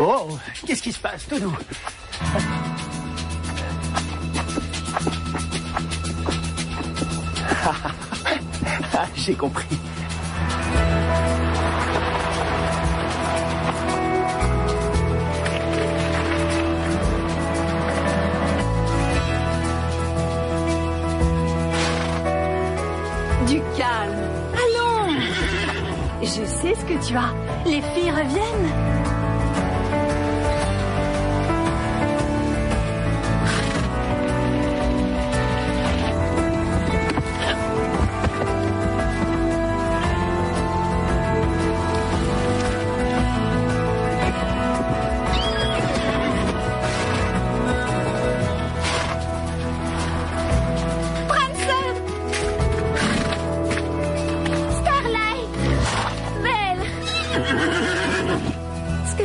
Oh, qu'est-ce qui se passe, tout doux? J'ai compris. Du calme. Allons. Je sais ce que tu as. Les filles reviennent.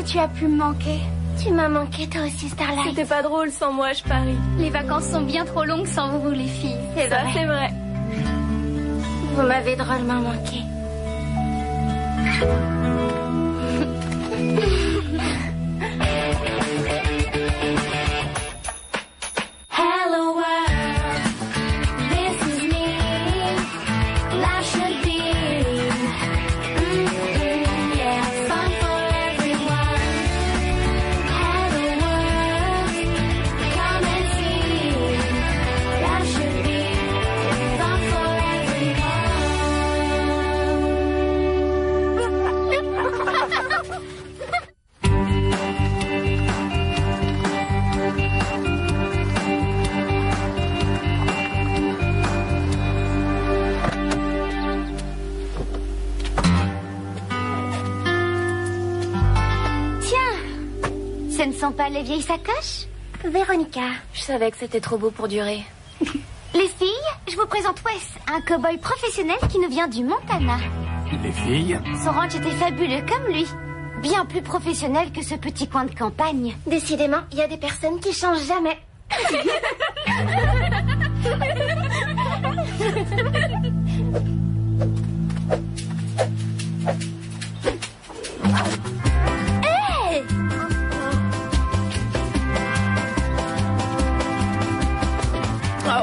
Tu as pu me manquer. Tu m'as manqué toi aussi, Starlight. C'était pas drôle sans moi, je parie. Les vacances sont bien trop longues sans vous, les filles. C'est vrai. C'est vrai. Vous m'avez drôlement manqué. Ce ne sont pas les vieilles sacoches? Véronica. Je savais que c'était trop beau pour durer. Les filles, je vous présente Wes, un cow-boy professionnel qui nous vient du Montana. Les filles? Son ranch était fabuleux comme lui. Bien plus professionnel que ce petit coin de campagne. Décidément, il y a des personnes qui changent jamais.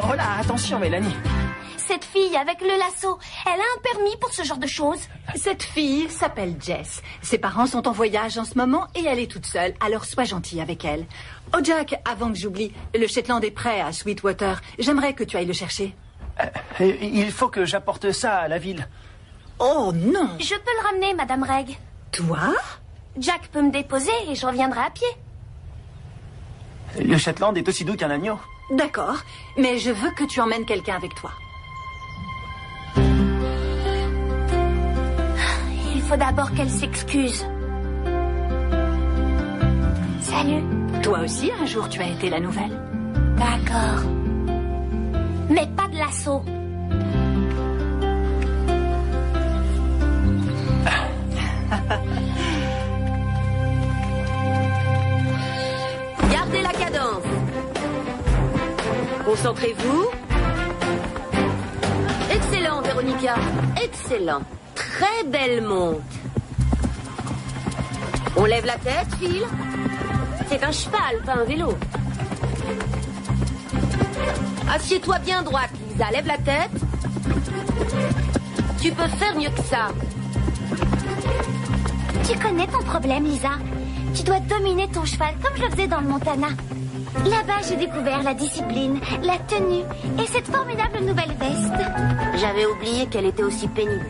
Oh là, attention, Mélanie. Cette fille avec le lasso, elle a un permis pour ce genre de choses? Cette fille s'appelle Jess. Ses parents sont en voyage en ce moment et elle est toute seule, alors sois gentille avec elle. Oh Jack, avant que j'oublie, le Shetland est prêt à Sweetwater. J'aimerais que tu ailles le chercher. Il faut que j'apporte ça à la ville. Oh non! Je peux le ramener, Madame Reg. Toi? Jack peut me déposer et je reviendrai à pied. Le Shetland est aussi doux qu'un agneau. D'accord, mais je veux que tu emmènes quelqu'un avec toi. Il faut d'abord qu'elle s'excuse. Salut. Toi aussi, un jour, tu as été la nouvelle. D'accord. Mais pas de lasso. Gardez la cadence. Concentrez-vous. Excellent, Véronica. Excellent. Très belle monte. On lève la tête, Phil. C'est un cheval, pas un vélo. Assieds-toi bien droite, Lisa. Lève la tête. Tu peux faire mieux que ça. Tu connais ton problème, Lisa. Tu dois dominer ton cheval comme je le faisais dans le Montana. Là-bas, j'ai découvert la discipline, la tenue et cette formidable nouvelle veste. J'avais oublié qu'elle était aussi pénible.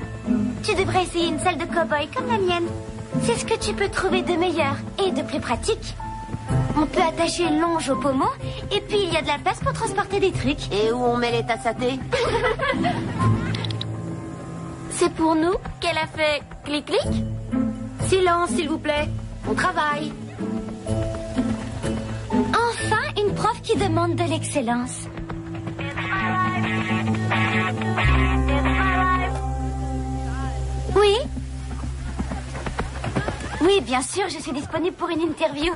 Tu devrais essayer une salle de cow-boy comme la mienne. C'est ce que tu peux trouver de meilleur et de plus pratique. On peut attacher une longe au pommeau et puis il y a de la place pour transporter des trucs. Et où on met les tasses à thé? C'est pour nous qu'elle a fait clic-clic? Silence, s'il vous plaît. On travaille. Enfin, une prof qui demande de l'excellence. Oui? Oui, bien sûr, je suis disponible pour une interview.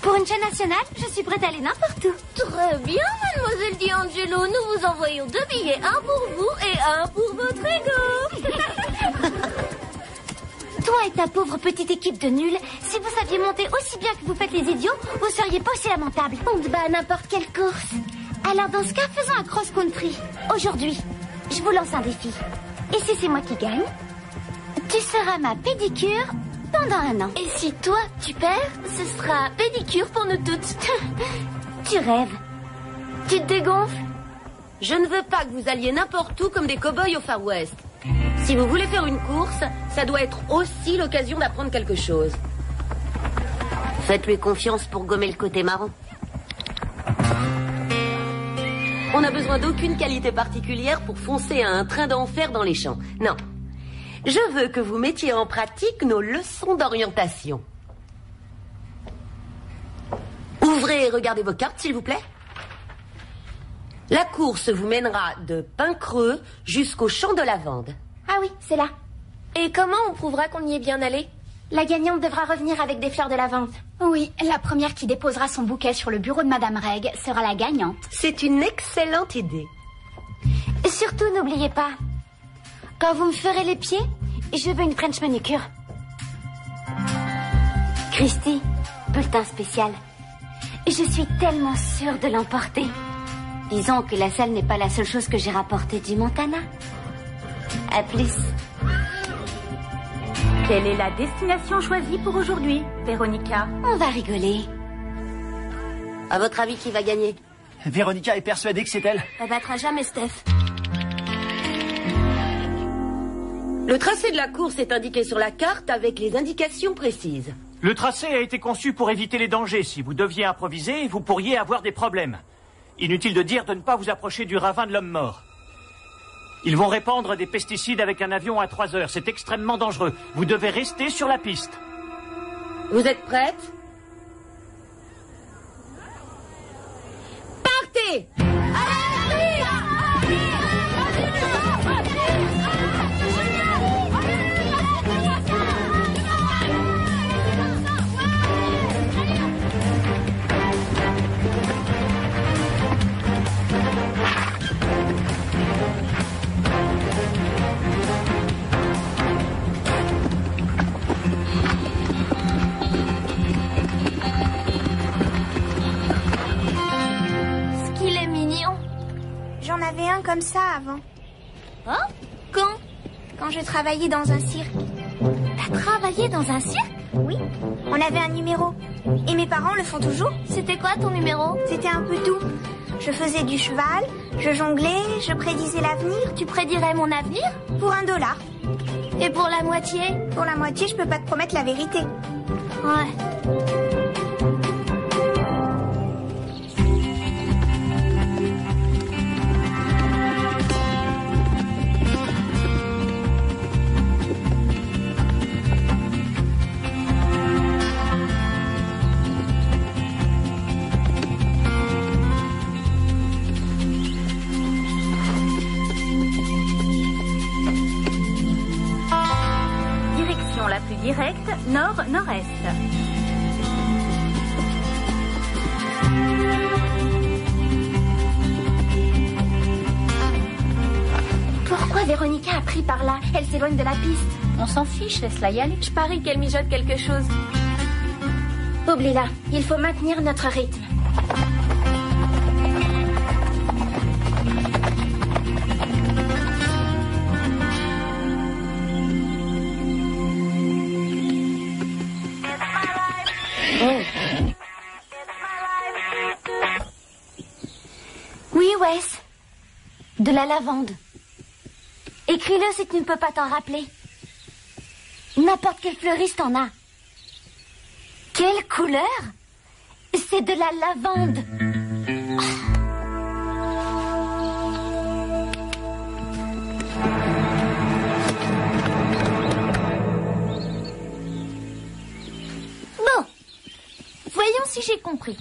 Pour une chaîne nationale, je suis prête à aller n'importe où. Très bien, mademoiselle D'Angelo. Nous vous envoyons 2 billets, un pour vous et un pour votre ego. Toi et ta pauvre petite équipe de nuls, si vous saviez monter aussi bien que vous faites les idiots, vous seriez pas aussi lamentable. On te bat à n'importe quelle course. Alors dans ce cas, faisons un cross-country. Aujourd'hui, je vous lance un défi. Et si c'est moi qui gagne, tu seras ma pédicure pendant 1 an. Et si toi, tu perds, ce sera pédicure pour nous toutes. Tu rêves. Tu te dégonfles? Je ne veux pas que vous alliez n'importe où comme des cow-boys au Far West. Si vous voulez faire une course, ça doit être aussi l'occasion d'apprendre quelque chose. Faites-lui confiance pour gommer le côté marrant. On n'a besoin d'aucune qualité particulière pour foncer à un train d'enfer dans les champs. Non. Je veux que vous mettiez en pratique nos leçons d'orientation. Ouvrez et regardez vos cartes, s'il vous plaît. La course vous mènera de Pincreux jusqu'au champ de lavande. Ah oui, c'est là. Et comment on prouvera qu'on y est bien allé? La gagnante devra revenir avec des fleurs de lavande. Oui, la première qui déposera son bouquet sur le bureau de Madame Reg sera la gagnante. C'est une excellente idée. Et surtout, n'oubliez pas, quand vous me ferez les pieds, je veux une French manicure. Christy, bulletin spécial. Je suis tellement sûre de l'emporter. Disons que la salle n'est pas la seule chose que j'ai rapportée du Montana. À plus. Quelle est la destination choisie pour aujourd'hui, Véronica? On va rigoler. À votre avis, qui va gagner? Véronica est persuadée que c'est elle. Elle battra jamais Steph. Le tracé de la course est indiqué sur la carte avec les indications précises. Le tracé a été conçu pour éviter les dangers. Si vous deviez improviser, vous pourriez avoir des problèmes. Inutile de dire de ne pas vous approcher du ravin de l'homme mort. Ils vont répandre des pesticides avec un avion à 3 heures. C'est extrêmement dangereux. Vous devez rester sur la piste. Vous êtes prête? Partez! J'en avais un comme ça avant. Hein? Quand je travaillais dans un cirque. T'as travaillé dans un cirque? Oui, on avait un numéro. Et mes parents le font toujours. C'était quoi ton numéro? C'était un peu tout. Je faisais du cheval, je jonglais, je prédisais l'avenir. Tu prédirais mon avenir? Pour $1. Et pour la moitié? Pour la moitié, je peux pas te promettre la vérité. Ouais. Direct nord-nord-est. Pourquoi Véronica a pris par là? Elle s'éloigne de la piste. On s'en fiche, laisse-la y aller. Je parie qu'elle mijote quelque chose. Oublie-la, il faut maintenir notre rythme. Oui, Wes. De la lavande. Écris-le si tu ne peux pas t'en rappeler. N'importe quel fleuriste en a. Quelle couleur? C'est de la lavande. Bon. Voyons si j'ai compris.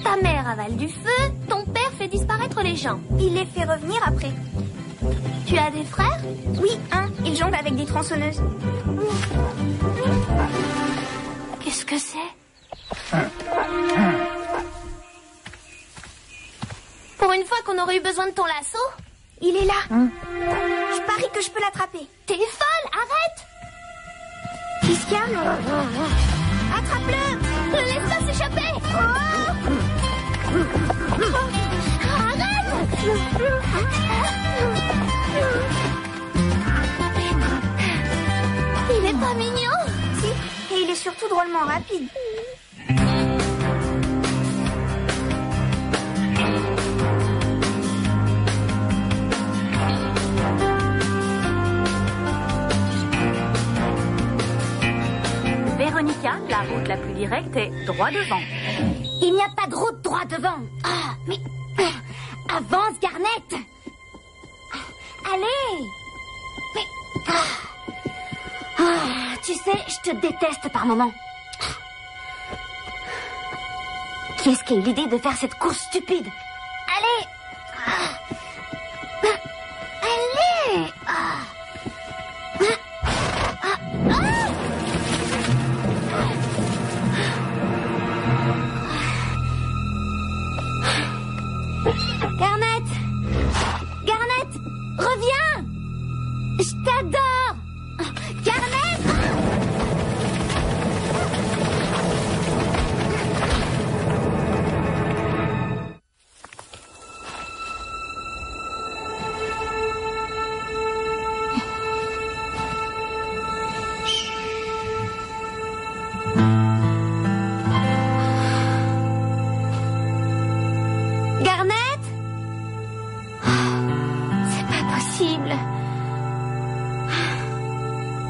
Ta mère avale du feu, ton père fait disparaître les gens. Il les fait revenir après. Tu as des frères? Oui, un. Il jongle avec des tronçonneuses. Qu'est-ce que c'est? Pour une fois qu'on aurait eu besoin de ton lasso? Il est là. Je parie que je peux l'attraper. T'es folle, arrête! Kiska, attrape-le. Ne laisse pas s'échapper. Arrête. Il est pas mignon. Si, et il est surtout drôlement rapide. Véronica, la route la plus directe est droit devant. Il n'y a pas de route droit devant. Ah, mais avance, Garnet. Allez. Mais tu sais, je te déteste par moments. Qui est-ce qui a eu l'idée de faire cette course stupide? Allez. Allez. Garnet! Garnet! Reviens! Je t'adore! Garnet!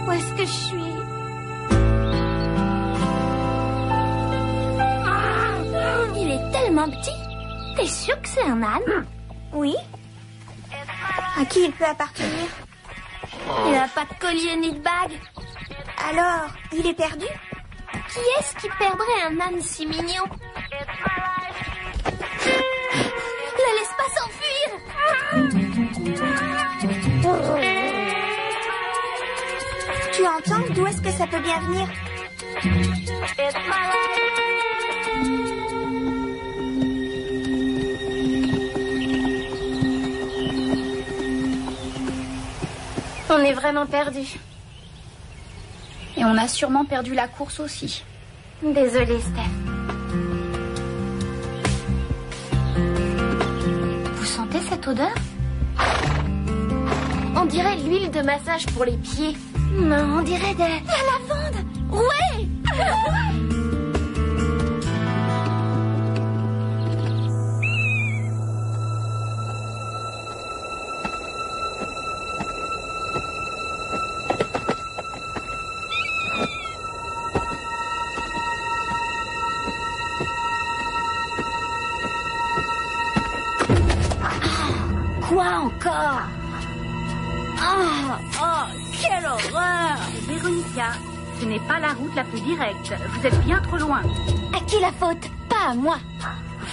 Où est-ce que je suis? Il est tellement petit. T'es sûr que c'est un âne? Oui. À qui il peut appartenir? Il n'a pas de collier ni de bague. Alors, il est perdu? Qui est-ce qui perdrait un âne si mignon? Ne laisse pas s'enfuir! Tu entends? D'où est-ce que ça peut bien venir? On est vraiment perdu. Et on a sûrement perdu la course aussi. Désolée, Steph. Vous sentez cette odeur? On dirait l'huile de massage pour les pieds. Non, on dirait de la lavande. Ouais. Quoi encore? Quelle horreur! Véronica, ce n'est pas la route la plus directe. Vous êtes bien trop loin. À qui la faute? Pas à moi.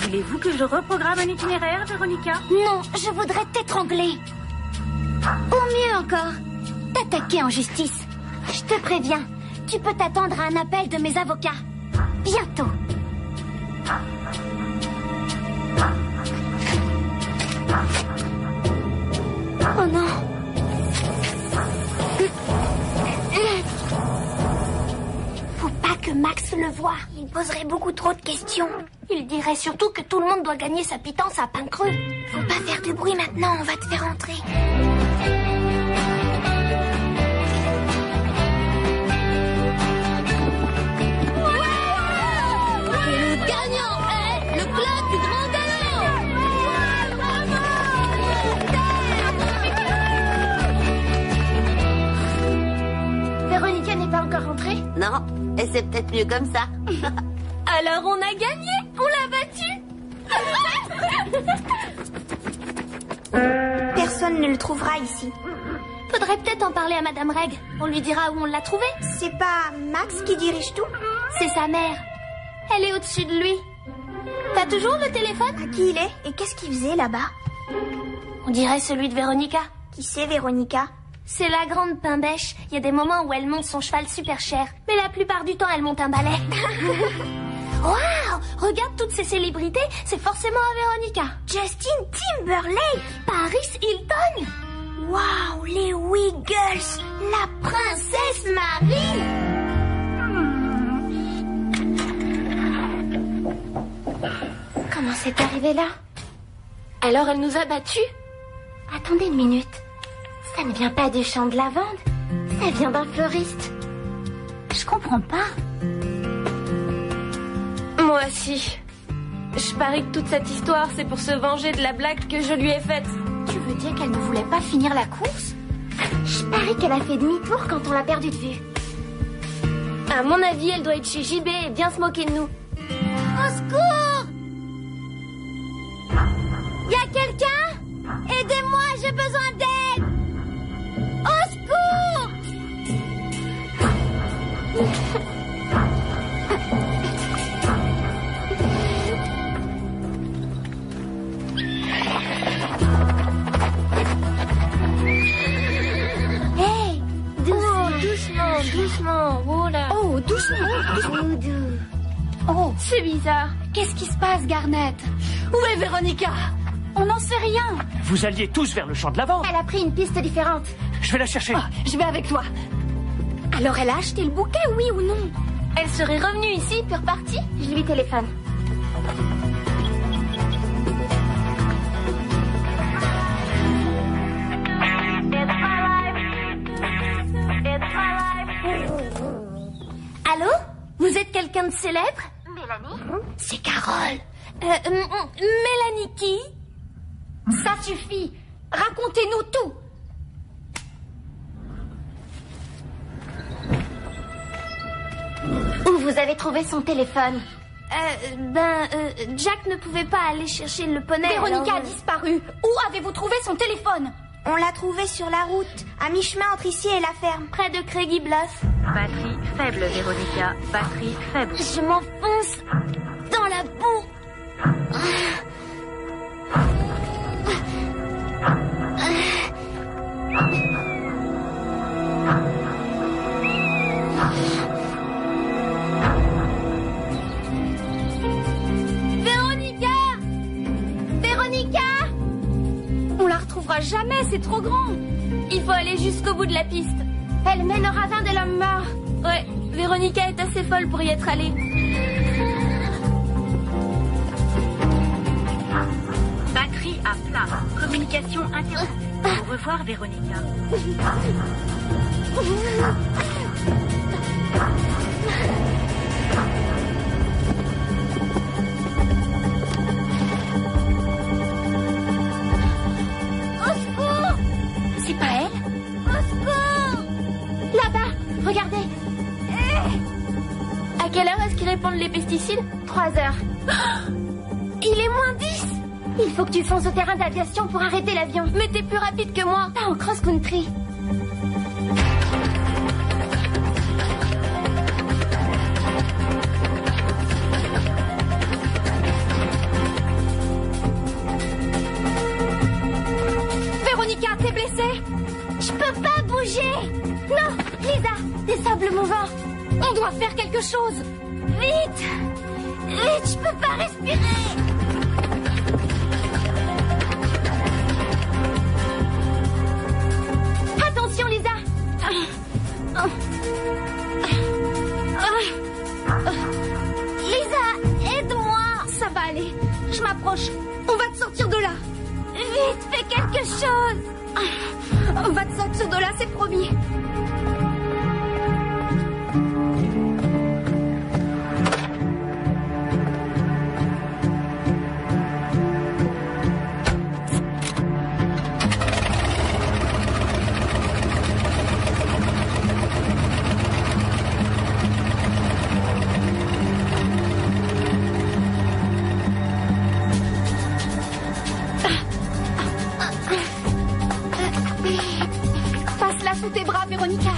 Voulez-vous que je reprogramme un itinéraire, Véronica? Non, je voudrais t'étrangler. Ou mieux encore, t'attaquer en justice. Je te préviens, tu peux t'attendre à un appel de mes avocats. Bientôt. Oh non. Faut pas que Max le voie. Il poserait beaucoup trop de questions. Il dirait surtout que tout le monde doit gagner sa pitance à pain creux. Faut pas faire de bruit maintenant, on va te faire entrer. Et le gagnant est le club du Grand Galop. Véronica n'est pas encore rentrée? Non, et c'est peut-être mieux comme ça. Alors on a gagné. On l'a battu. Personne ne le trouvera ici. Faudrait peut-être en parler à Madame Reg. On lui dira où on l'a trouvé. C'est pas Max qui dirige tout? C'est sa mère. Elle est au-dessus de lui. T'as toujours le téléphone? À qui il est? Et qu'est-ce qu'il faisait là-bas? On dirait celui de Véronica. Qui c'est, Véronica? C'est la grande pain-bêche. Il y a des moments où elle monte son cheval super cher. Mais la plupart du temps, elle monte un balai. Waouh! Regarde toutes ces célébrités. C'est forcément à Véronica. Justin Timberlake! Paris Hilton! Waouh, les Wiggles! La princesse Marie! c'est arrivé là? Alors elle nous a battus? Attendez une minute. Ça ne vient pas du champ de lavande. Ça vient d'un fleuriste. Je comprends pas. Moi aussi. Je parie que toute cette histoire, c'est pour se venger de la blague que je lui ai faite. Tu veux dire qu'elle ne voulait pas finir la course? Je parie qu'elle a fait demi-tour quand on l'a perdue de vue. À mon avis, elle doit être chez JB et bien se moquer de nous. Au secours! Y a quelqu'un? Aidez-moi, j'ai besoin d'aide! Au secours! Hey! Doucement. Oh là. Oh, doucement. Oh, c'est bizarre. Qu'est-ce qui se passe, Garnet? Où est Véronica? On n'en sait rien. Vous alliez tous vers le champ de lavande. Elle a pris une piste différente. Je vais la chercher. Ah, je vais avec toi. Alors elle a acheté le bouquet, oui ou non? Elle serait revenue ici puis repartie? Je lui téléphone. Allô? Vous êtes quelqu'un de célèbre? Mélanie? C'est Carole. Mélanie qui? Ça suffit. Racontez-nous tout. Où vous avez trouvé son téléphone? Jack ne pouvait pas aller chercher le poney. Véronica alors, a disparu. Où avez-vous trouvé son téléphone? On l'a trouvé sur la route, à mi-chemin entre ici et la ferme. près de Craigie Bluff. Batterie faible, Véronica. Batterie faible. Je m'enfonce dans la boue. Véronica! On la retrouvera jamais, c'est trop grand. Il faut aller jusqu'au bout de la piste. Elle mène au ravin de l'homme mort. Ouais, Véronica est assez folle pour y être allée. Batterie à plat. Communication interrompue. Au revoir, Véronica. C'est pas elle? Au secours! Là-bas, regardez. À quelle heure est-ce qu'ils répandent les pesticides? 3 heures. Il est moins 10! Il faut que tu fonces au terrain d'aviation pour arrêter l'avion. Mais t'es plus rapide que moi. Pas en cross-country. Véronica, t'es blessée? Je peux pas bouger. Non, Lisa, des sables mouvants. On doit faire quelque chose. Vite! Vite, je peux pas respirer. Attention, Lisa. Lisa, aide-moi. Ça va aller. Je m'approche. On va te sortir de là. Vite, fais quelque chose. On va te sortir de là, c'est promis. Passe-la sous tes bras, Véronica.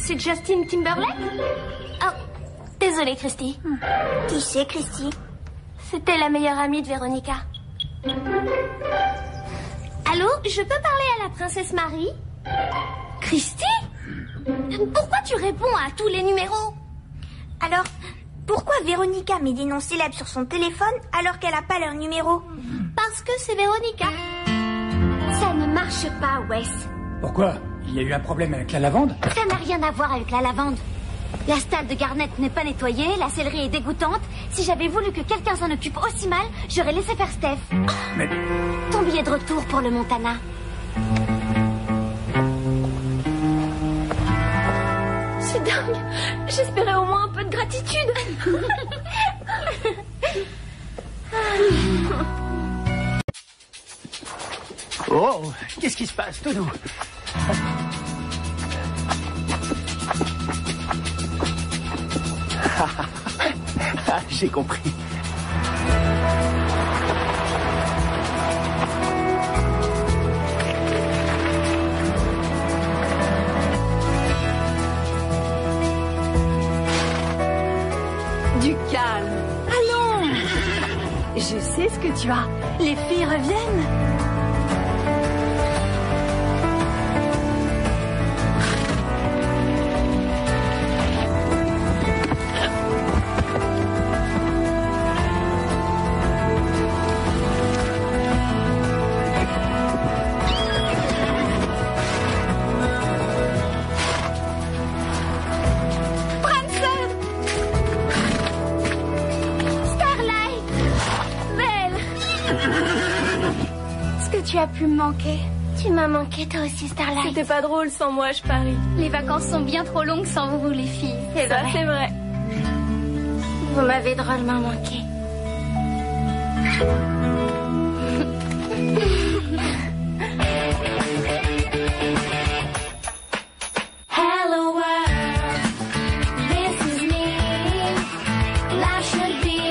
c'est Justin Timberlake? Oh, désolée, Christy. Qui c'est, Christy? C'était la meilleure amie de Véronica. Allô, je peux parler à la princesse Marie? Christy? Pourquoi tu réponds à tous les numéros? Alors, pourquoi Véronica met des noms célèbres sur son téléphone alors qu'elle n'a pas leur numéro? Parce que c'est Véronica. Ça ne marche pas, Wes. Pourquoi? Il y a eu un problème avec la lavande? Ça n'a rien à voir avec la lavande. La stalle de Garnet n'est pas nettoyée, la sellerie est dégoûtante. Si j'avais voulu que quelqu'un s'en occupe aussi mal, j'aurais laissé faire Steph. Mais... Ton billet de retour pour le Montana. C'est dingue. J'espérais au moins un peu de gratitude. Oh, qu'est-ce qui se passe, tout doux? J'ai compris. Du calme. Allons. Je sais ce que tu as. Les filles reviennent. Tu as pu me manquer. Tu m'as manqué toi aussi, Starlight. C'était pas drôle sans moi, je parie. Les vacances sont bien trop longues sans vous, les filles. C'est vrai. C'est vrai. Vous m'avez drôlement manqué. Hello world, this is me. Life should be,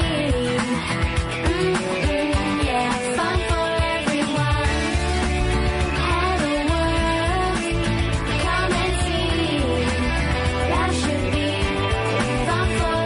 yeah, fun for everyone. Hello world, come and see. Life should be fun for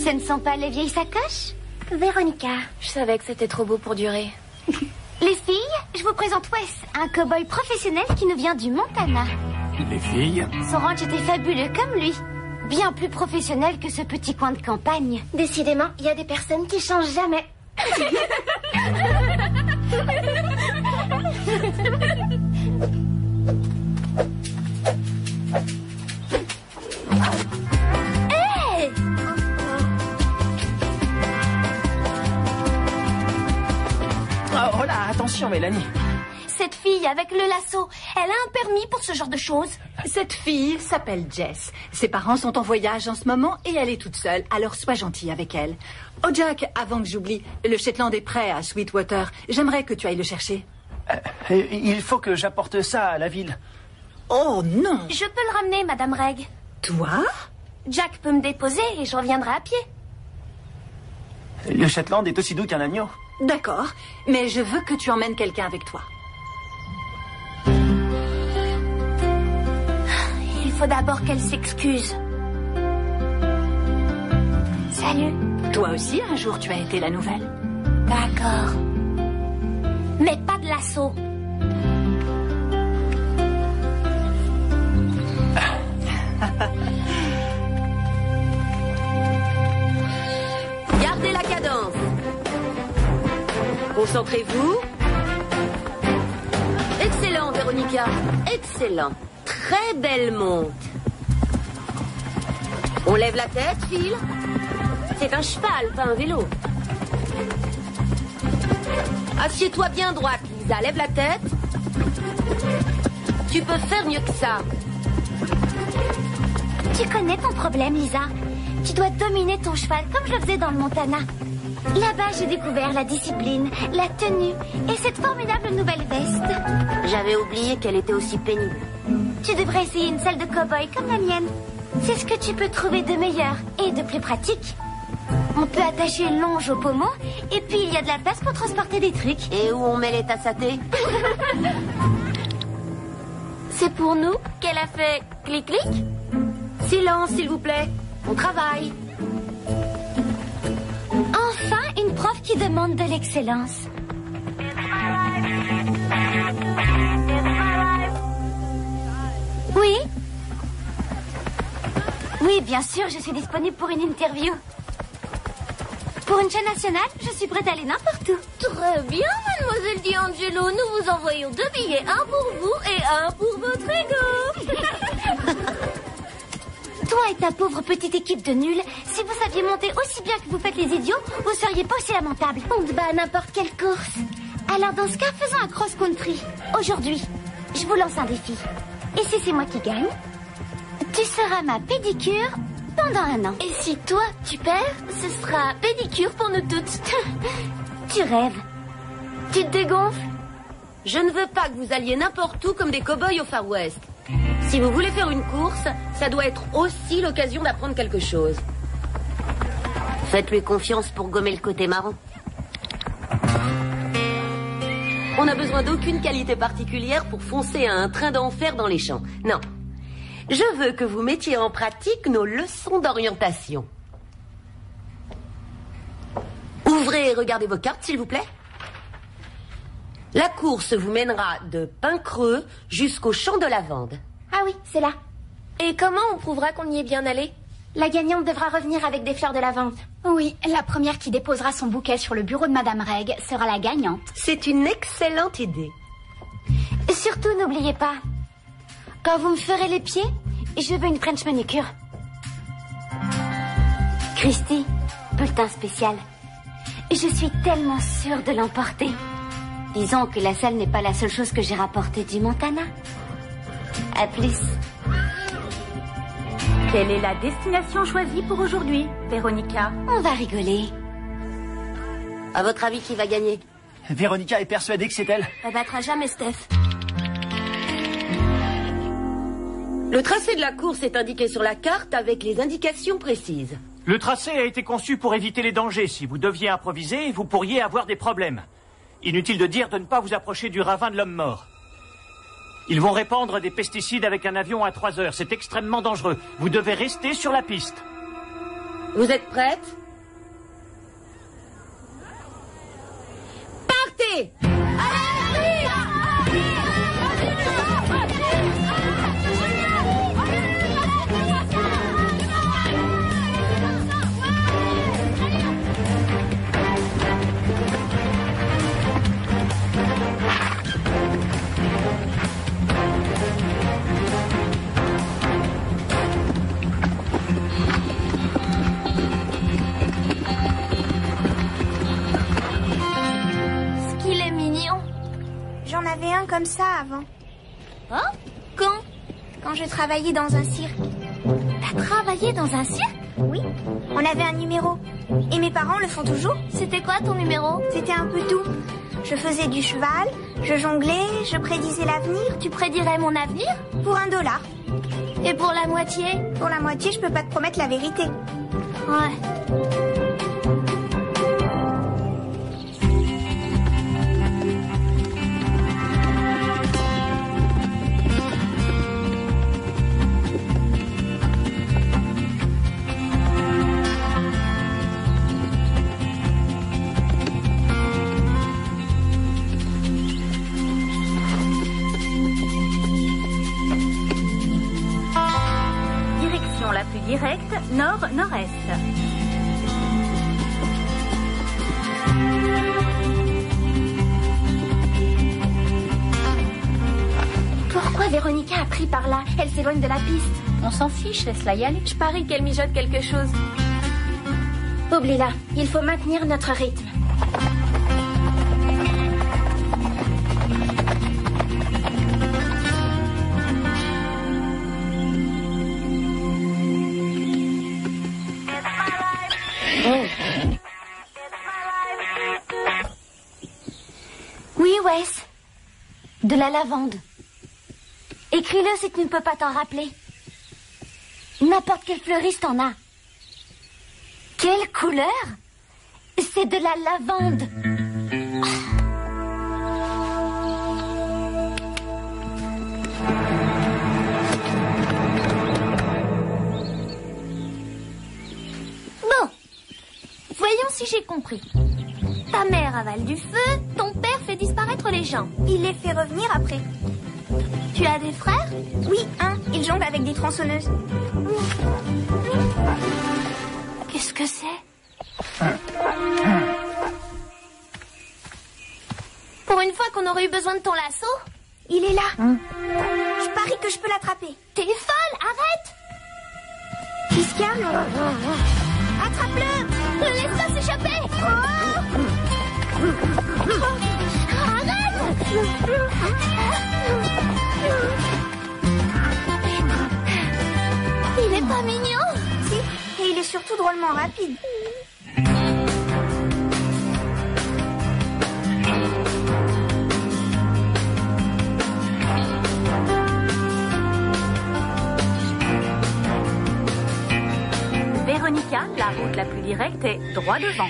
Ce ne sont pas les vieilles sacoches? Véronica. Je savais que c'était trop beau pour durer. Les filles, je vous présente Wes, un cow-boy professionnel qui nous vient du Montana. Les filles? Son ranch était fabuleux comme lui. Bien plus professionnel que ce petit coin de campagne. Décidément, il y a des personnes qui changent jamais. Hey! Oh là, attention, Mélanie. Cette fille avec le lasso, elle a un permis pour ce genre de choses? Cette fille s'appelle Jess. Ses parents sont en voyage en ce moment et elle est toute seule, alors sois gentille avec elle. Oh Jack, avant que j'oublie, le Shetland est prêt à Sweetwater. J'aimerais que tu ailles le chercher. Il faut que j'apporte ça à la ville. Oh non! Je peux le ramener, Madame Reg. Toi? Jack peut me déposer et je reviendrai à pied. Le Shetland est aussi doux qu'un agneau. D'accord, mais je veux que tu emmènes quelqu'un avec toi. Il faut d'abord qu'elle s'excuse. Salut. Toi aussi, un jour, tu as été la nouvelle. D'accord. Mais pas de lasso. Gardez la cadence. Concentrez-vous. Excellent, Véronica. Excellent. Très belle monte. On lève la tête, Phil. C'est un cheval, pas un vélo. Assieds-toi bien droite, Lisa. Lève la tête. Tu peux faire mieux que ça. Tu connais ton problème, Lisa. Tu dois dominer ton cheval comme je le faisais dans le Montana. Là-bas, j'ai découvert la discipline, la tenue et cette formidable nouvelle veste. J'avais oublié qu'elle était aussi pénible. Tu devrais essayer une salle de cow-boy comme la mienne. C'est ce que tu peux trouver de meilleur et de plus pratique. On peut attacher une longe au pommeau et puis il y a de la place pour transporter des trucs. Et où on met les tasses à thé? C'est pour nous qu'elle a fait clic-clic? Silence, s'il vous plaît. On travaille. Enfin, une prof qui demande de l'excellence. Oui? Oui, bien sûr, je suis disponible pour une interview. Pour une chaîne nationale, je suis prête à aller n'importe où. Très bien, mademoiselle D'Angelo. Nous vous envoyons 2 billets, un pour vous et un pour votre ego. Toi et ta pauvre petite équipe de nuls, si vous saviez monter aussi bien que vous faites les idiots, vous seriez pas aussi lamentable. On te bat à n'importe quelle course. Alors dans ce cas, faisons un cross-country. Aujourd'hui, je vous lance un défi. Et si c'est moi qui gagne, tu seras ma pédicure pendant 1 an. Et si toi, tu perds, ce sera pédicure pour nous toutes. Tu rêves. Tu te dégonfles. Je ne veux pas que vous alliez n'importe où comme des cow-boys au Far West. Si vous voulez faire une course, ça doit être aussi l'occasion d'apprendre quelque chose. Faites-lui confiance pour gommer le côté marrant. On n'a besoin d'aucune qualité particulière pour foncer à un train d'enfer dans les champs. Non. Je veux que vous mettiez en pratique nos leçons d'orientation. Ouvrez et regardez vos cartes, s'il vous plaît. La course vous mènera de Pincreux jusqu'au champ de lavande. Ah oui, c'est là. Et comment on prouvera qu'on y est bien allé? La gagnante devra revenir avec des fleurs de lavande. Oui, la première qui déposera son bouquet sur le bureau de Madame Reg sera la gagnante. C'est une excellente idée. Surtout, n'oubliez pas, quand vous me ferez les pieds, je veux une French manicure. Christy, bulletin spécial. Je suis tellement sûre de l'emporter. Disons que la salle n'est pas la seule chose que j'ai rapportée du Montana. À plus. Quelle est la destination choisie pour aujourd'hui, Véronica? On va rigoler. À votre avis, qui va gagner? Véronica est persuadée que c'est elle. Elle battra jamais Steph. Le tracé de la course est indiqué sur la carte avec les indications précises. Le tracé a été conçu pour éviter les dangers. Si vous deviez improviser, vous pourriez avoir des problèmes. Inutile de dire de ne pas vous approcher du ravin de l'homme mort. Ils vont répandre des pesticides avec un avion à 3 heures. C'est extrêmement dangereux. Vous devez rester sur la piste. Vous êtes prêtes? Partez! J'en avais un comme ça avant. Oh? Quand je travaillais dans un cirque. T'as travaillé dans un cirque? Oui, on avait un numéro. Et mes parents le font toujours. C'était quoi ton numéro? C'était un peu tout. Je faisais du cheval, je jonglais, je prédisais l'avenir. Tu prédirais mon avenir? Pour $1. Et pour la moitié? Pour la moitié, je peux pas te promettre la vérité. Ouais. La plus directe, nord-nord-est. Pourquoi Véronica a pris par là? Elle s'éloigne de la piste. On s'en fiche, laisse-la y aller. Je parie qu'elle mijote quelque chose. Oublie-la, il faut maintenir notre rythme. la lavande. Écris-le si tu ne peux pas t'en rappeler. N'importe quel fleuriste en a. Quelle couleur? C'est de la lavande. Bon, voyons si j'ai compris. Ta mère avale du feu, ton père fait disparaître les gens. Il les fait revenir après. Tu as des frères? Oui, un. Il jongle avec des tronçonneuses. Qu'est-ce que c'est? Pour une fois qu'on aurait eu besoin de ton lasso? Il est là. Je parie que je peux l'attraper. T'es folle, arrête! Il se calme. Attrape-le! Ne laisse pas s'échapper! Arrête! Il est pas mignon? Si, et il est surtout drôlement rapide. Véronica, la route la plus directe est droit devant.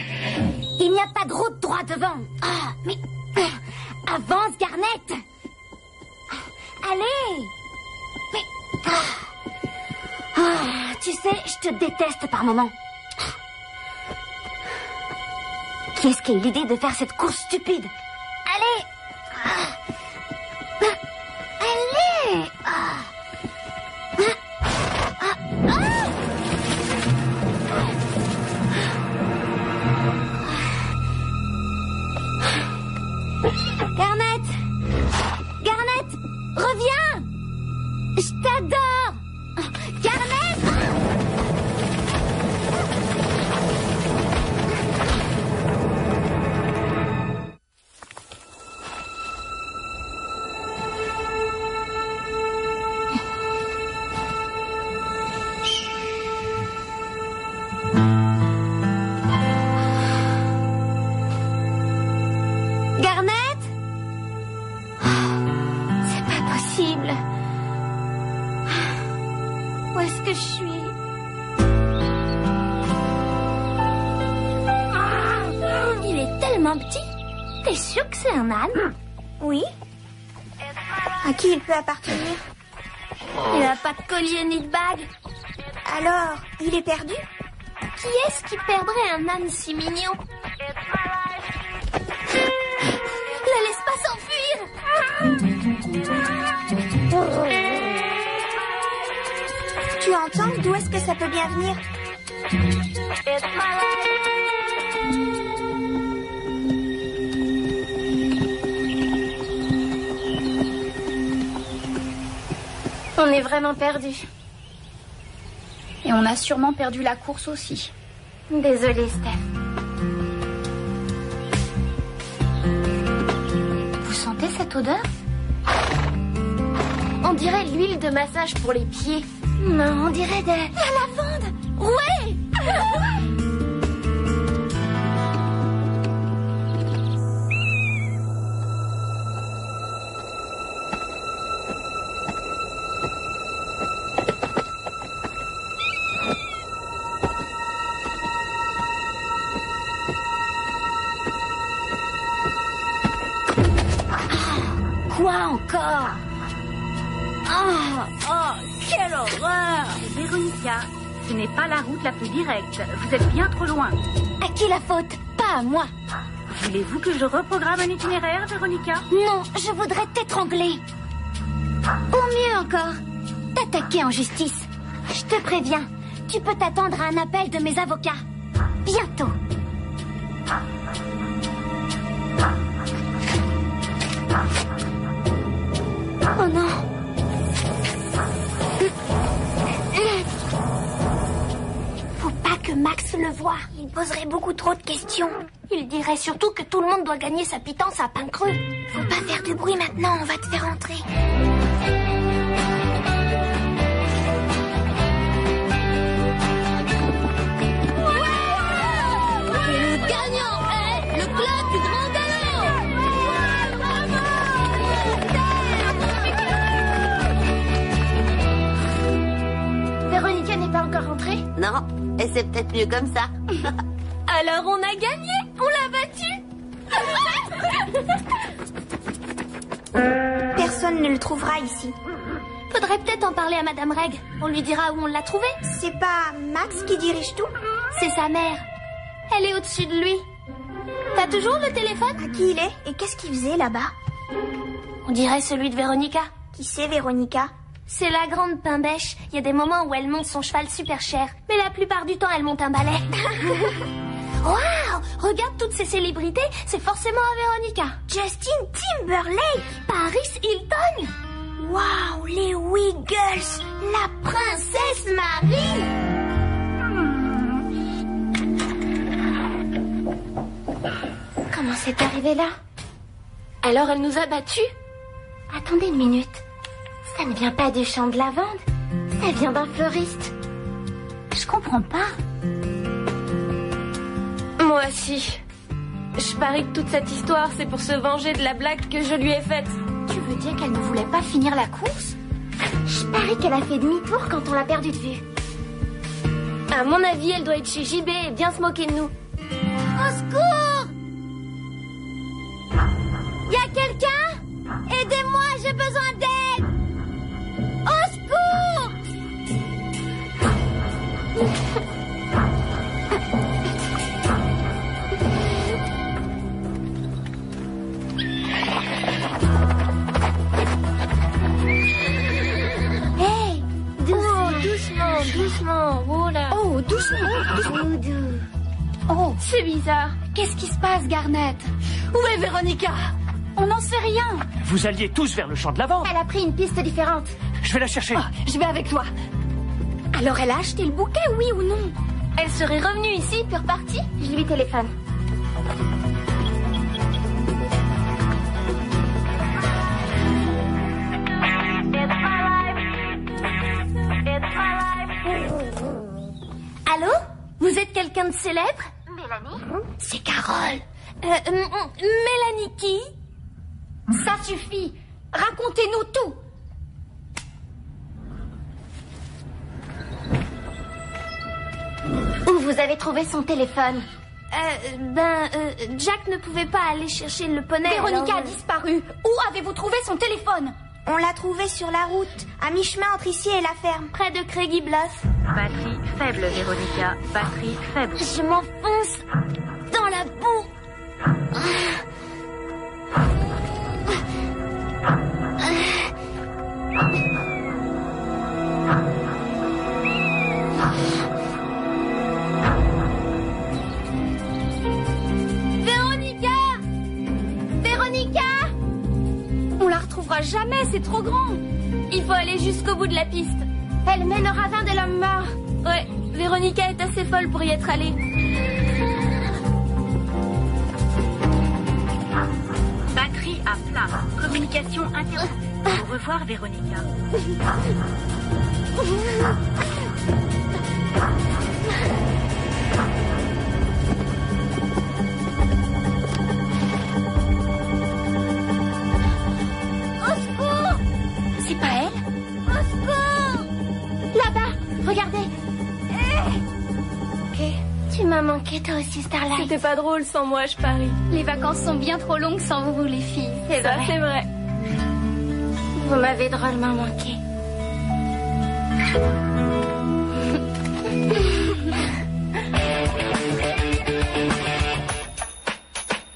Il n'y a pas de route droit devant. Ah, mais... Avance, Garnet. Allez. Mais... tu sais, je te déteste par moments. Qui est-ce qui a eu l'idée de faire cette course stupide? Allez. Allez. Garnet! Garnet! Reviens! Je t'adore! Garnet! Où est-ce que je suis? Il est tellement petit. T'es sûr que c'est un âne? Oui. À qui il peut appartenir? Il n'a pas de collier ni de bague. Alors, il est perdu? Qui est-ce qui perdrait un âne si mignon? Ne laisse pas s'enfuir! Tu entends? D'où est-ce que ça peut bien venir? On est vraiment perdu. Et on a sûrement perdu la course aussi. Désolée, Steph. Vous sentez cette odeur? On dirait l'huile de massage pour les pieds. Non, on dirait de... La lavande! Ouais! Quoi encore? Quelle horreur! Véronica, ce n'est pas la route la plus directe. Vous êtes bien trop loin. À qui la faute? Pas à moi. Voulez-vous que je reprogramme un itinéraire, Véronica? Non, je voudrais t'étrangler. Ou mieux encore, t'attaquer en justice. Je te préviens, tu peux t'attendre à un appel de mes avocats. Bientôt. Oh non. Faut pas que Max le voie. Il poserait beaucoup trop de questions. Il dirait surtout que tout le monde doit gagner sa pitance à pain creux. Faut pas faire de bruit maintenant, on va te faire entrer. Et le gagnant est le club du Grand Galop. n'est pas encore rentrée? Non, et c'est peut-être mieux comme ça. Alors on a gagné. On l'a battu. Personne ne le trouvera ici. Faudrait peut-être en parler à Madame Reg. On lui dira où on l'a trouvé. C'est pas Max qui dirige tout? C'est sa mère. Elle est au-dessus de lui. T'as toujours le téléphone? À qui il est? Et qu'est-ce qu'il faisait là-bas? On dirait celui de Véronica. Qui c'est, Véronica? C'est la grande pain-bêche. Il y a des moments où elle monte son cheval super cher. Mais la plupart du temps, elle monte un balai. Waouh! Regarde toutes ces célébrités. C'est forcément à Véronica. Justin Timberlake! Paris Hilton! Waouh, les Wiggles! La princesse Marie! Comment c'est arrivé là? Alors elle nous a battus? Attendez une minute. Ça ne vient pas du champ de lavande. Ça vient d'un fleuriste. Je comprends pas. Moi aussi. Je parie que toute cette histoire, c'est pour se venger de la blague que je lui ai faite. Tu veux dire qu'elle ne voulait pas finir la course? Je parie qu'elle a fait demi-tour quand on l'a perdue de vue. À mon avis, elle doit être chez JB et bien se moquer de nous. Au secours! Y a quelqu'un? Aidez-moi, j'ai besoin d'aide! Au secours! Hey, Doucement. Oh là. Oh, doucement. Oh, c'est bizarre. Qu'est-ce qui se passe, Garnet? Où est Véronica? On n'en sait rien. Vous alliez tous vers le champ de lavande. Elle a pris une piste différente. Je vais la chercher. Je vais avec toi. Alors elle a acheté le bouquet, oui ou non? Elle serait revenue ici puis repartie? Je lui téléphone. Allô? Vous êtes quelqu'un de célèbre? Mélanie? C'est Carole. Mélanie qui? Ça suffit. Racontez-nous tout. Où vous avez trouvé son téléphone? Jack ne pouvait pas aller chercher le poney. Véronica alors, a disparu. Où avez-vous trouvé son téléphone? On l'a trouvé sur la route, à mi-chemin entre ici et la ferme. près de Craigie Bluff. Batterie faible, Véronica. Batterie faible. Je m'enfonce dans la boue. Véronica! On la retrouvera jamais, c'est trop grand. Il faut aller jusqu'au bout de la piste. Elle mène au ravin de l'homme mort. Ouais, Véronica est assez folle pour y être allée. Batterie à plat. Communication interrompue. Au revoir, Véronica. Au secours! C'est pas elle? Au secours! Là-bas, regardez. Tu m'as manqué toi aussi, Starlight. C'était pas drôle sans moi, je parie. Les vacances sont bien trop longues sans vous, les filles. C'est Ça, vrai. c'est vrai. Vous m'avez drôlement manqué.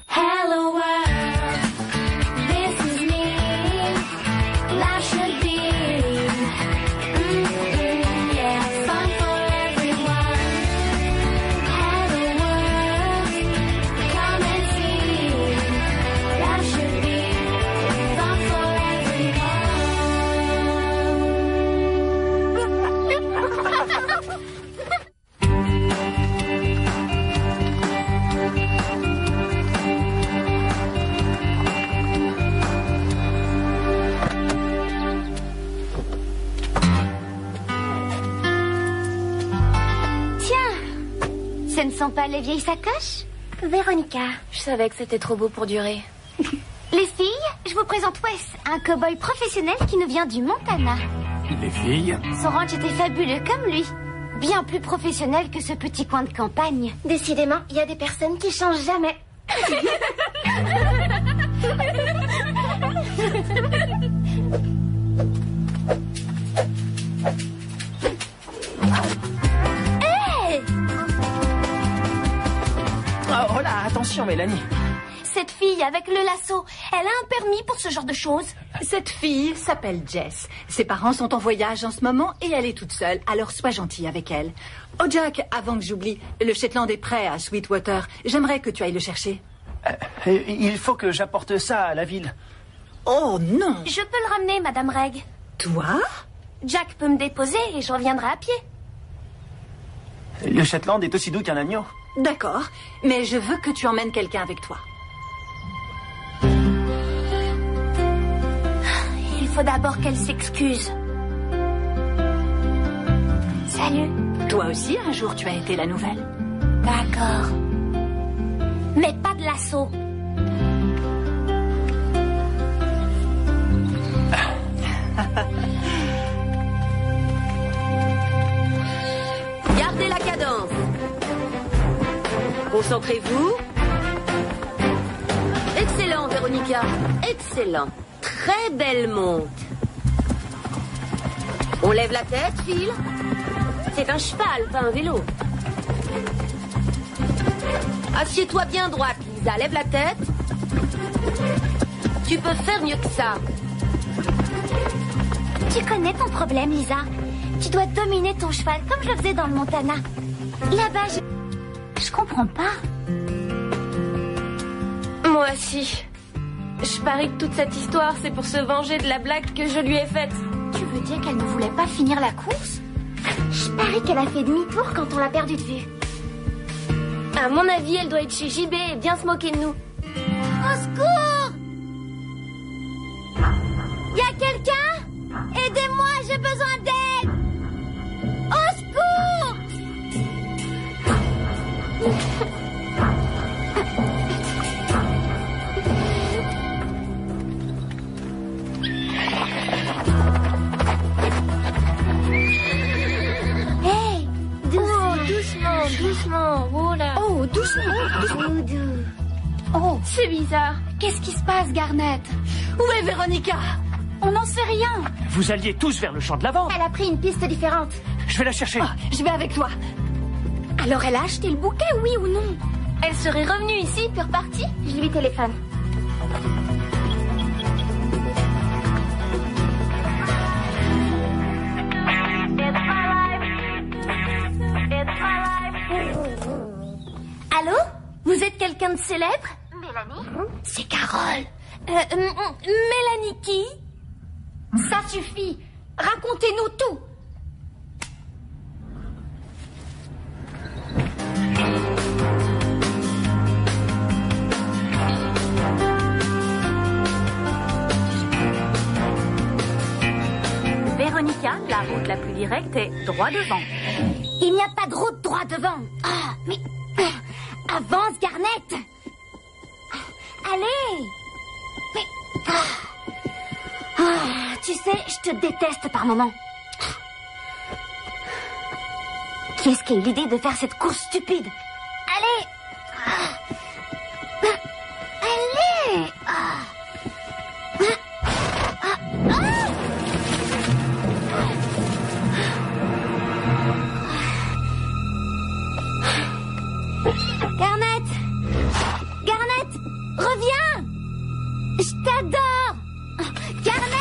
Hello world, this is me. Life should be, yeah, fun for everyone. Hello world, come and see. Life should be fun for Ce ne sont pas les vieilles sacoches? Véronica. Je savais que c'était trop beau pour durer. Les filles, je vous présente Wes, un cow-boy professionnel qui nous vient du Montana. Les filles? Son ranch était fabuleux comme lui. Bien plus professionnel que ce petit coin de campagne. Décidément, il y a des personnes qui changent jamais. Hey! Oh là, attention Mélanie. Cette fille avec le lasso, elle a un permis pour ce genre de choses? Cette fille s'appelle Jess. Ses parents sont en voyage en ce moment et elle est toute seule, alors sois gentil avec elle. Oh Jack, avant que j'oublie, le Shetland est prêt à Sweetwater. J'aimerais que tu ailles le chercher. Il faut que j'apporte ça à la ville. Oh non! Je peux le ramener, Madame Reg. Toi? Jack peut me déposer et je reviendrai à pied. Le Shetland est aussi doux qu'un agneau. D'accord, mais je veux que tu emmènes quelqu'un avec toi. Il faut d'abord qu'elle s'excuse. Salut. Toi aussi, un jour, tu as été la nouvelle. D'accord. Mais pas de lasso. Gardez la cadence. Concentrez-vous. Excellent, Véronica. Excellent. Très belle monte. On lève la tête, Phil. C'est un cheval, pas un vélo. Assieds-toi bien droite, Lisa. Lève la tête. Tu peux faire mieux que ça. Tu connais ton problème, Lisa. Tu dois dominer ton cheval comme je le faisais dans le Montana. Là-bas, je comprends pas. Moi aussi. Je parie que toute cette histoire, c'est pour se venger de la blague que je lui ai faite. Tu veux dire qu'elle ne voulait pas finir la course? Je parie qu'elle a fait demi-tour quand on l'a perdue de vue. À mon avis, elle doit être chez JB et bien se moquer de nous. Au secours! Y a quelqu'un? Aidez-moi, j'ai besoin d'aide! Au secours! Hey! Doucement. Oh là. Oh, doucement. Oh, c'est bizarre. Qu'est-ce qui se passe, Garnet? Où est Véronica? On n'en sait rien. Vous alliez tous vers le champ de lavande. Elle a pris une piste différente. Je vais la chercher. Oh, je vais avec toi. Alors elle a acheté le bouquet, oui ou non? Elle serait revenue ici puis repartie? Je lui téléphone. Allô? Vous êtes quelqu'un de célèbre? Mélanie? C'est Carole. Mélanie qui? Ça suffit. Racontez-nous tout. Véronica, la route la plus directe est droit devant. Il n'y a pas de route droit devant. Ah, mais... avance, Garnet. Allez. Mais... tu sais, je te déteste par moments. Qui est-ce qui a eu l'idée de faire cette course stupide? Allez. Allez. Garnet! Garnet! Reviens! Je t'adore! Garnet!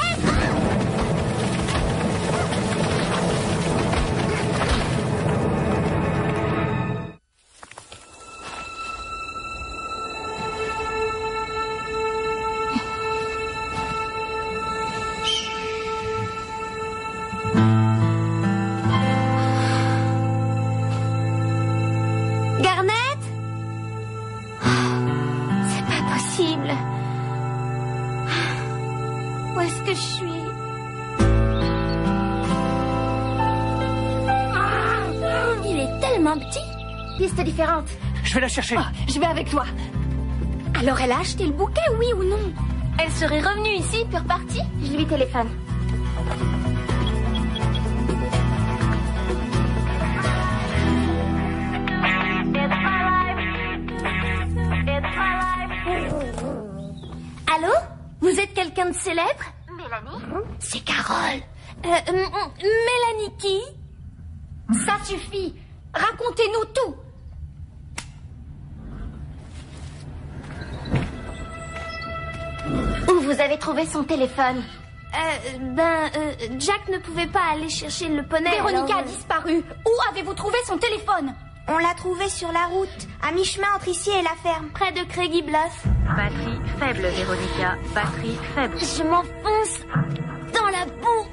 Où est-ce que je suis? Il est tellement petit. Piste différente. Je vais la chercher. Oh, je vais avec toi. Alors elle a acheté le bouquet, oui ou non? Elle serait revenue ici puis repartie? Je lui téléphone. célèbre? Mélanie? C'est Carole. Mélanie qui? Ça suffit. Racontez-nous tout. Où vous avez trouvé son téléphone? Jack ne pouvait pas aller chercher le poney. Véronica alors, a disparu. Où avez-vous trouvé son téléphone? On l'a trouvé sur la route, à mi-chemin entre ici et la ferme. près de Craigie Bluff. Batterie faible, Véronica. Batterie faible. Je m'enfonce dans la boue.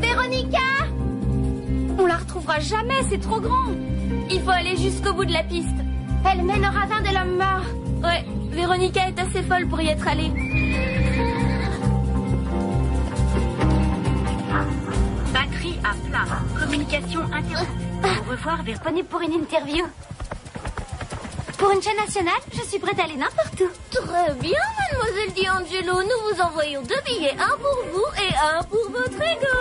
Véronica! On la retrouvera jamais, c'est trop grand. Il faut aller jusqu'au bout de la piste. Elle mène au ravin de l'homme mort. Ouais, Véronica est assez folle pour y être allée. Batterie à plat. Communication interrompue. Au revoir, Véronica. Disponible pour une interview. Pour une chaîne nationale, je suis prête à aller n'importe où. Très bien, mademoiselle D'Angelo. Nous vous envoyons 2 billets, un pour vous et un pour votre ego.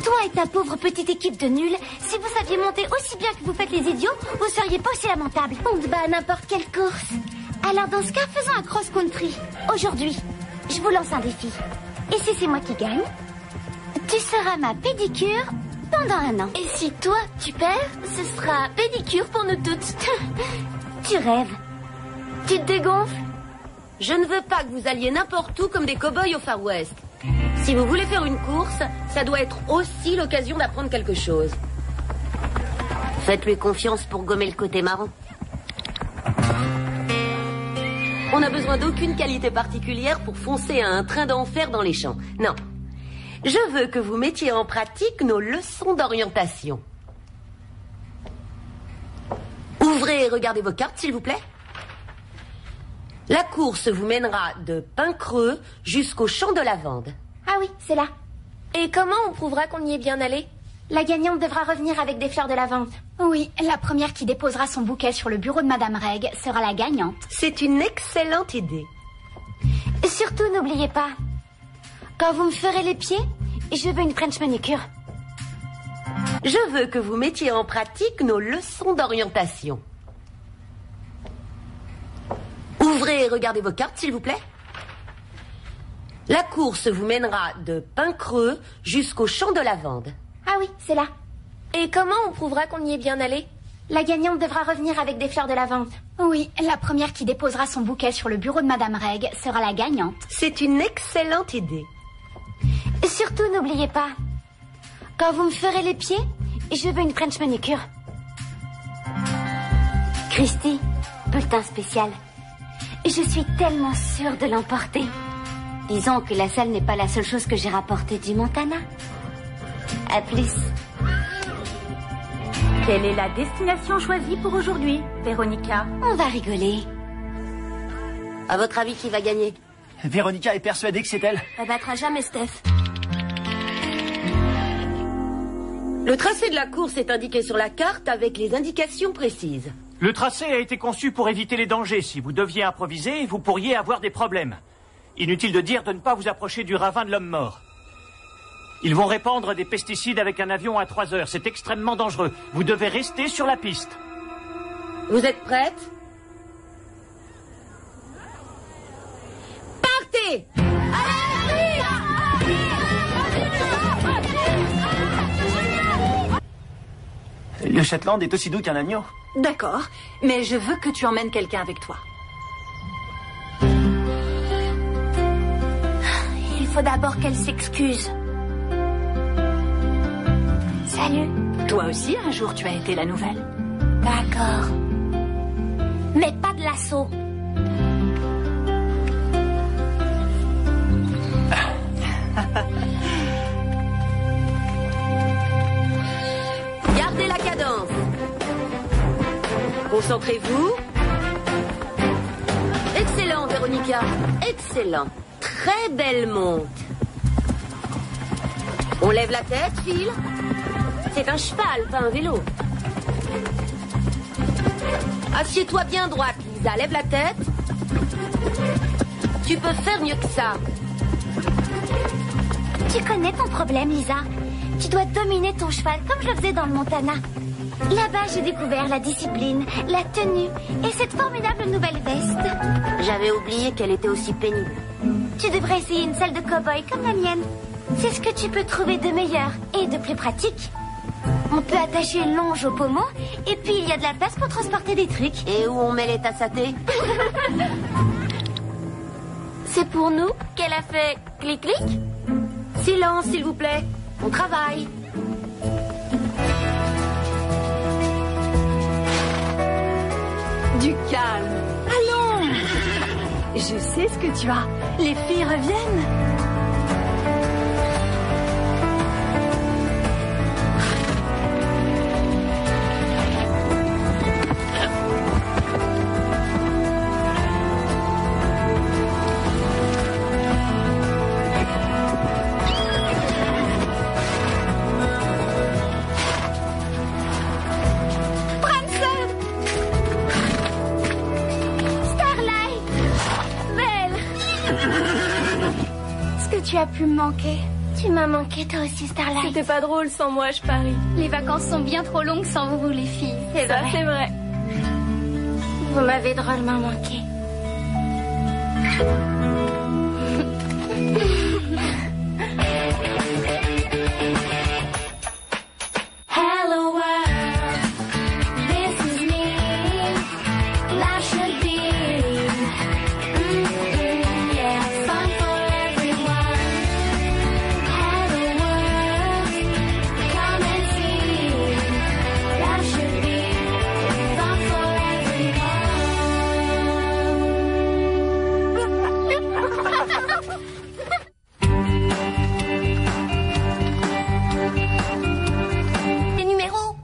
Toi et ta pauvre petite équipe de nuls, si vous saviez monter aussi bien que vous faites les idiots, vous seriez pas aussi lamentable. On te bat à n'importe quelle course. Alors dans ce cas, faisons un cross-country. Aujourd'hui, je vous lance un défi. Et si c'est moi qui gagne, tu seras ma pédicure pendant 1 an. Et si toi, tu perds, ce sera pédicure pour nous toutes. Tu rêves. Tu te dégonfles? Je ne veux pas que vous alliez n'importe où comme des cow-boys au Far West. Si vous voulez faire une course, ça doit être aussi l'occasion d'apprendre quelque chose. Faites-lui confiance pour gommer le côté marrant. On n'a besoin d'aucune qualité particulière pour foncer à un train d'enfer dans les champs. Non. Je veux que vous mettiez en pratique nos leçons d'orientation. Ouvrez et regardez vos cartes, s'il vous plaît. La course vous mènera de Pincreux jusqu'au champ de lavande. Ah oui, c'est là. Et comment on prouvera qu'on y est bien allé? La gagnante devra revenir avec des fleurs de lavande. Oui, la première qui déposera son bouquet sur le bureau de Madame Reg sera la gagnante. C'est une excellente idée. Et surtout, n'oubliez pas, quand vous me ferez les pieds, je veux une French manicure. Je veux que vous mettiez en pratique nos leçons d'orientation. Ouvrez et regardez vos cartes, s'il vous plaît. La course vous mènera de Pincreux jusqu'au champ de lavande. Ah oui, c'est là. Et comment on prouvera qu'on y est bien allé? La gagnante devra revenir avec des fleurs de lavande. Oui, la première qui déposera son bouquet sur le bureau de Madame Reg sera la gagnante. C'est une excellente idée. Et surtout, n'oubliez pas, quand vous me ferez les pieds, je veux une French manicure. Christy, bulletin spécial. Je suis tellement sûre de l'emporter. Disons que la salle n'est pas la seule chose que j'ai rapportée du Montana. À plus. Quelle est la destination choisie pour aujourd'hui, Véronica? On va rigoler. À votre avis, qui va gagner? Véronica est persuadée que c'est elle. Elle battra jamais Steph. Le tracé de la course est indiqué sur la carte avec les indications précises. Le tracé a été conçu pour éviter les dangers. Si vous deviez improviser, vous pourriez avoir des problèmes. Inutile de dire de ne pas vous approcher du ravin de l'homme mort. Ils vont répandre des pesticides avec un avion à 3 heures. C'est extrêmement dangereux. Vous devez rester sur la piste. Vous êtes prêtes? Partez! Le Shetland est aussi doux qu'un agneau. D'accord, mais je veux que tu emmènes quelqu'un avec toi. Il faut d'abord qu'elle s'excuse. Salut. Toi aussi, un jour, tu as été la nouvelle. D'accord. Mais pas de l'assaut. Gardez la cadence. Concentrez-vous. Excellent, Véronica. Excellent. Très belle monte. On lève la tête, Phil. C'est un cheval, pas un vélo. Assieds-toi bien droite, Lisa. Lève la tête. Tu peux faire mieux que ça. Tu connais ton problème, Lisa. Tu dois dominer ton cheval comme je le faisais dans le Montana. Là-bas, j'ai découvert la discipline, la tenue et cette formidable nouvelle veste. J'avais oublié qu'elle était aussi pénible. Tu devrais essayer une selle de cow-boy comme la mienne. C'est ce que tu peux trouver de meilleur et de plus pratique. On peut attacher une longe au pommeau et puis il y a de la place pour transporter des trucs. Et où on met les tasses à thé? C'est pour nous qu'elle a fait clic-clic? Silence, s'il vous plaît. On travaille. Du calme. Allons. Je sais ce que tu as. Les filles reviennent. Tu as pu me manquer. Tu m'as manqué toi aussi, Starlight. C'était pas drôle sans moi, je parie. Les vacances sont bien trop longues sans vous, les filles. C'est vrai. C'est vrai. Vous m'avez drôlement manqué. Hello world, this is me. Life should be, yeah, fun for everyone. Hello world, come and see. Life should be fun for Les numéros.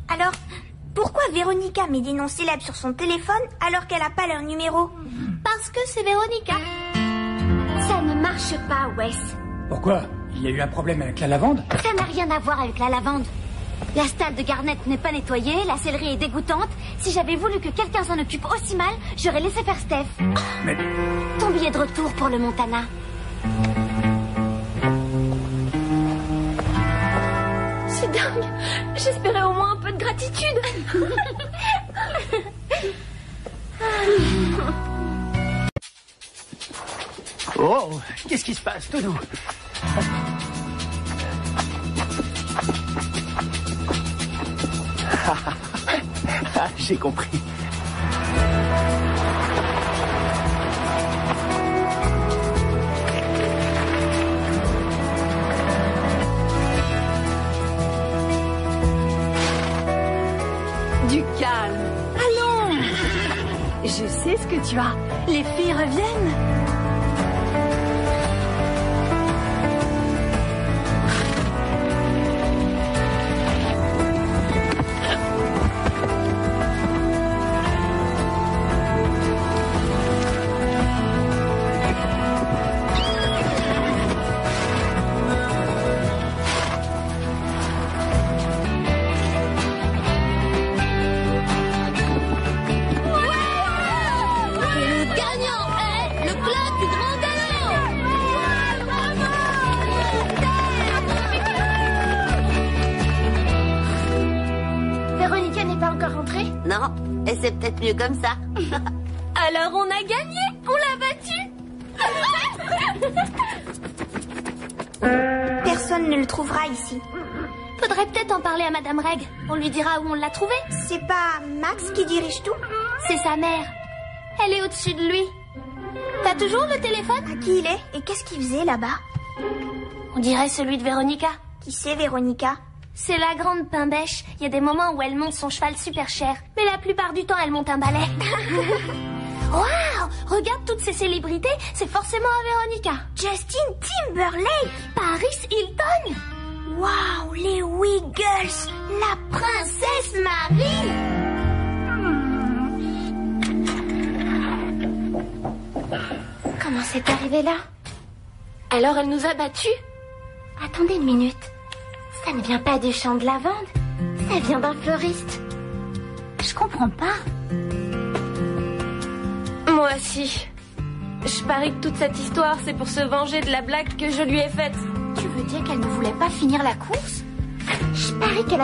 Alors, pourquoi Véronica met des noms célèbres sur son téléphone alors qu'elle n'a pas leur numéro? Parce que c'est Véronica. Ça ne marche pas, Wes. Pourquoi? Il y a eu un problème avec la lavande? Ça n'a rien à voir avec la lavande. La stalle de Garnet n'est pas nettoyée, la sellerie est dégoûtante. Si j'avais voulu que quelqu'un s'en occupe aussi mal, j'aurais laissé faire Steph. Mais... Ton billet de retour pour le Montana. C'est dingue. J'espérais au moins un peu de gratitude. Oh, qu'est-ce qui se passe, tout doux? Ah, j'ai compris. Du calme. Allons. Je sais ce que tu as. Les filles reviennent. Non, et c'est peut-être mieux comme ça. Alors on a gagné. On l'a battu. Personne ne le trouvera ici. Faudrait peut-être en parler à Madame Reg. On lui dira où on l'a trouvé. C'est pas Max qui dirige tout? C'est sa mère. Elle est au-dessus de lui. T'as toujours le téléphone? À qui il est? Et qu'est-ce qu'il faisait là-bas? On dirait celui de Véronica. Qui c'est, Véronica? C'est la grande pain bêche. Il y a des moments où elle monte son cheval super cher. Mais la plupart du temps, elle monte un balai. Waouh! Regarde toutes ces célébrités. C'est forcément à Véronica. Justin Timberlake! Paris Hilton! Waouh! Les Wiggles! La princesse Marie! Comment c'est arrivé là? Alors elle nous a battus? Attendez une minute. Ça ne vient pas du champ de lavande. Ça vient d'un fleuriste. Je comprends pas. Moi aussi. Je parie que toute cette histoire, c'est pour se venger de la blague que je lui ai faite. Tu veux dire qu'elle ne voulait pas finir la course? Je parie qu'elle